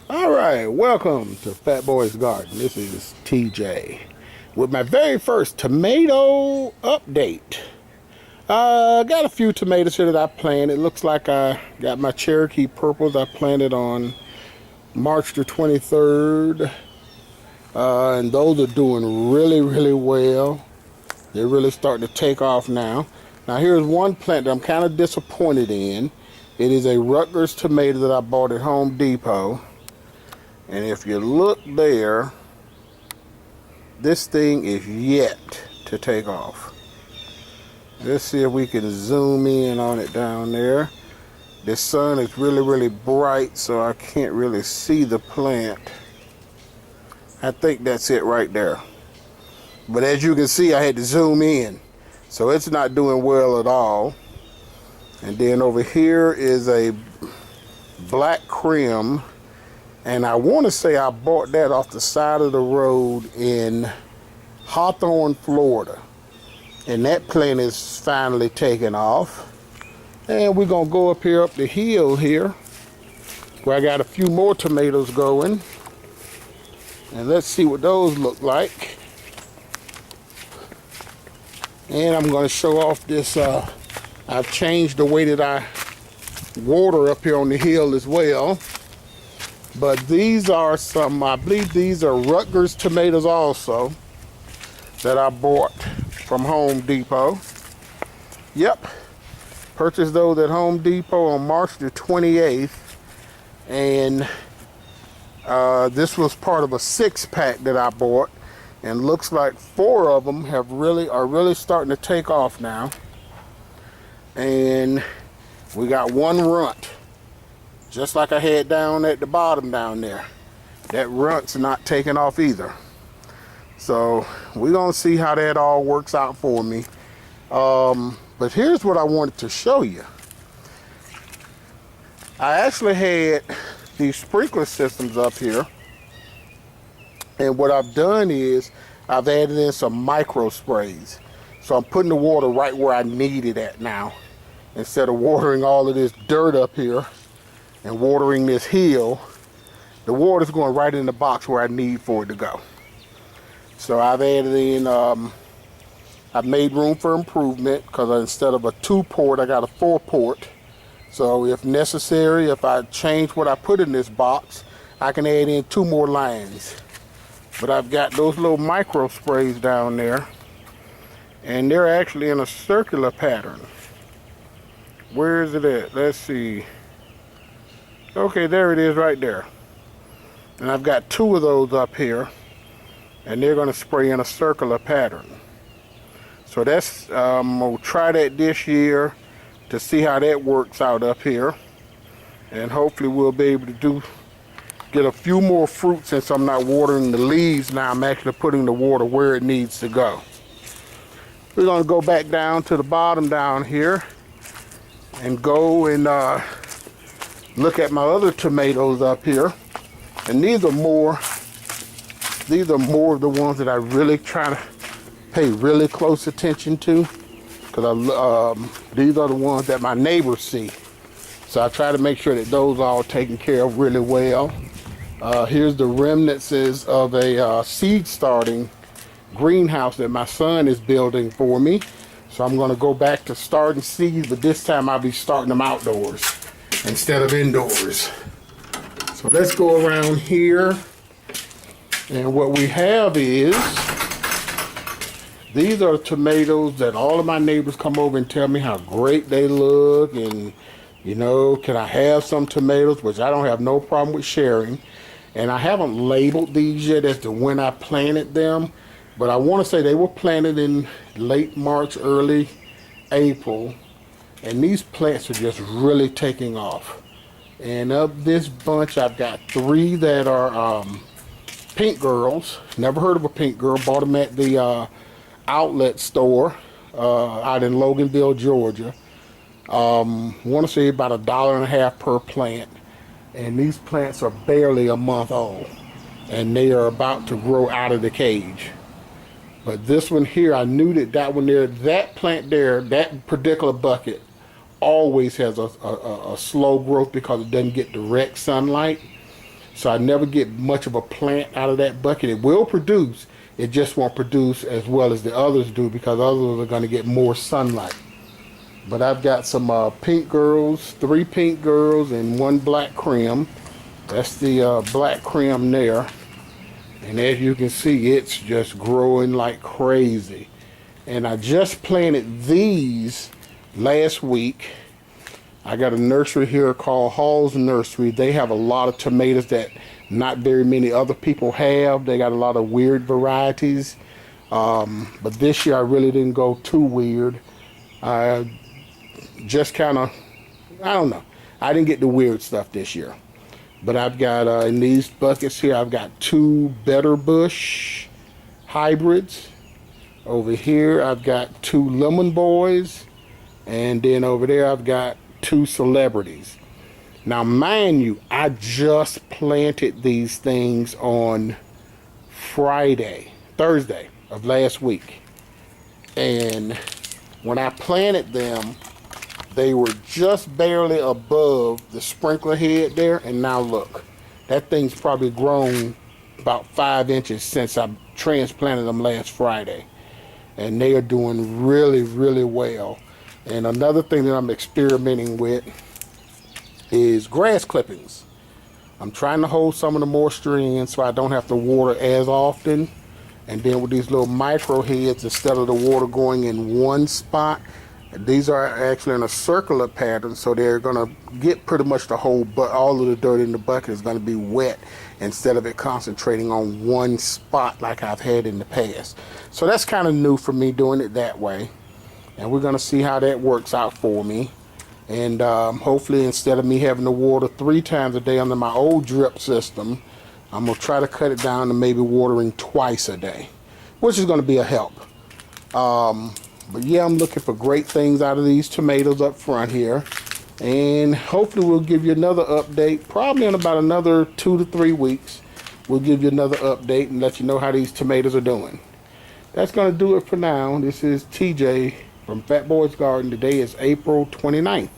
Alright, welcome to Fat Boy's Garden. This is TJ with my very first tomato update. Got a few tomatoes here that I planted. It looks like I got my Cherokee purples I planted on March the 23rd. And those are doing really well. They're really starting to take off now. Now here's one plant that I'm kind of disappointed in. It is a Rutgers tomato that I bought at Home Depot. And if you look there, this thing is yet to take off. Let's see if we can zoom in on it down there. The sun is really bright, so I can't really see the plant. I think that's it right there. But as you can see, I had to zoom in. So it's not doing well at all. And then over here is a black crim. And I want to say I bought that off the side of the road in Hawthorne, Florida. And that plant is finally taking off. And we're going to go up here up the hill here, where I got a few more tomatoes going. And let's see what those look like. And I'm going to show off this, I've changed the way that I water up here on the hill as well. But these are some, I believe these are Rutgers tomatoes also, that I bought from Home Depot. Yep, purchased those at Home Depot on March the 28th. And this was part of a 6-pack that I bought. And looks like 4 of them are really starting to take off now. And we got one runt. Just like I had down at the bottom down there. That runt's not taking off either. So we're going to see how that all works out for me. But here's what I wanted to show you. I actually had these sprinkler systems up here. And what I've done is I've added in some micro sprays. So I'm putting the water right where I need it at now. Instead of watering all of this dirt up here and watering this hill, the water's going right in the box where I need for it to go. So I've added in, I've made room for improvement, because instead of a 2-port, I got a 4-port. So if necessary, if I change what I put in this box, I can add in 2 more lines. But I've got those little micro sprays down there, and they're actually in a circular pattern. Where is it at? Let's see. Okay, there it is right there. And I've got 2 of those up here, and they're going to spray in a circular pattern. So that's, we'll try that this year to see how that works out up here. And hopefully we'll be able to get a few more fruit. Since I'm not watering the leaves now, I'm actually putting the water where it needs to go. We're going to go back down to the bottom down here and go and look at my other tomatoes up here. And these are more of the ones that I really try to pay really close attention to, because these are the ones that my neighbors see. So I try to make sure that those are all taken care of really well. Here's the remnants of a seed starting greenhouse that my son is building for me. So I'm going to go back to starting seeds, but this time I'll be starting them outdoors instead of indoors. So let's go around here. And what we have is, these are tomatoes that all of my neighbors come over and tell me how great they look. And, you know, can I have some tomatoes? Which I don't have no problem with sharing. And I haven't labeled these yet as to when I planted them. But I want to say they were planted in late March, early April. And these plants are just really taking off. And of this bunch, I've got 3 that are Pink Girls. Never heard of a Pink Girl. Bought them at the outlet store out in Loganville, Georgia. Want to say about $1.50 per plant. And these plants are barely a month old. And they are about to grow out of the cage. But this one here, I knew that one there, that plant there, that particular bucket always has a slow growth because it doesn't get direct sunlight. So I never get much of a plant out of that bucket. It will produce, it just won't produce as well as the others do because others are going to get more sunlight. But I've got some pink girls, 3 pink girls and 1 black creme. That's the black creme there. And as you can see, it's just growing like crazy. And I just planted these last week. I got a nursery here called Hall's Nursery. They have a lot of tomatoes that not very many other people have. They got a lot of weird varieties. But this year I really didn't go too weird. I just kind of, I don't know. I didn't get the weird stuff this year. But I've got, in these buckets here, I've got 2 Better Bush hybrids. Over here, I've got 2 Lemon Boys. And then over there, I've got 2 Celebrities. Now, mind you, I just planted these things on Thursday of last week. And when I planted them, they were just barely above the sprinkler head there, and now look, that thing's probably grown about 5 inches since I transplanted them last Friday. And they are doing really, really well. And another thing that I'm experimenting with is grass clippings. I'm trying to hold some of the moisture in so I don't have to water as often. And then with these little micro heads, instead of the water going in one spot, these are actually in a circular pattern, so they're going to get pretty much the whole, but all of the dirt in the bucket is going to be wet instead of it concentrating on one spot like I've had in the past. So that's kind of new for me doing it that way. And we're going to see how that works out for me. And hopefully instead of me having to water 3 times a day under my old drip system, I'm going to try to cut it down to maybe watering twice a day, which is going to be a help. But yeah, I'm looking for great things out of these tomatoes up front here. And hopefully we'll give you another update, probably in about another 2 to 3 weeks. We'll give you another update and let you know how these tomatoes are doing. That's going to do it for now. This is TJ from Fat Boys Garden. Today is April 29th.